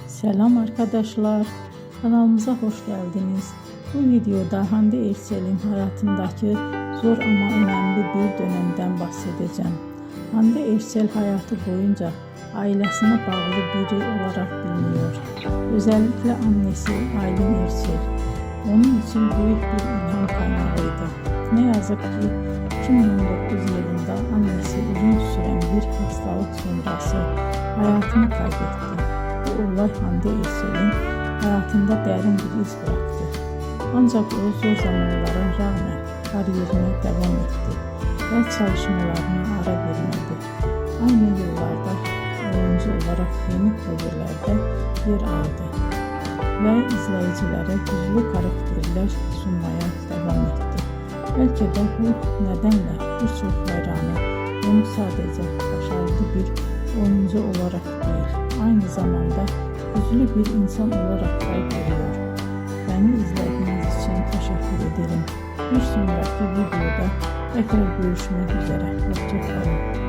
Selam arkadaşlar, kanalımıza hoş geldiniz. Bu videoda Hande Erçel'in hayatındaki zor ama önemli bir dönemden bahsedeceğim. Hande Erçel hayatı boyunca ailesine bağlı biri olarak biliniyor. Özellikle annesi Aylin Erçel onun için büyük bir ilham kaynağıydı. Ne yazık ki 2019 yılında annesi uzun süren bir hastalık sonrası hayatını kaybetti. Bu olay Hande Erçel'in hayatında derin bir iz bıraktı. Ancak o zor zamanlara rağmen kariyerine devam etti ve çalışmalarına ara vermedi. Aynı yıllarda oyuncu olarak yeni projelerde yer aldı ve izleyicilere güçlü karakterler sunmaya devam etti. Belki de bu nedenle birçok hayranı onu sadece başarılı bir oyuncu olarak değil, aynı zamanda güçlü bir insan olarak da görüyor. Beni izlediğiniz için teşekkür ederim. Bir sonraki videoda tekrar görüşmek üzere. Hoşça kalın.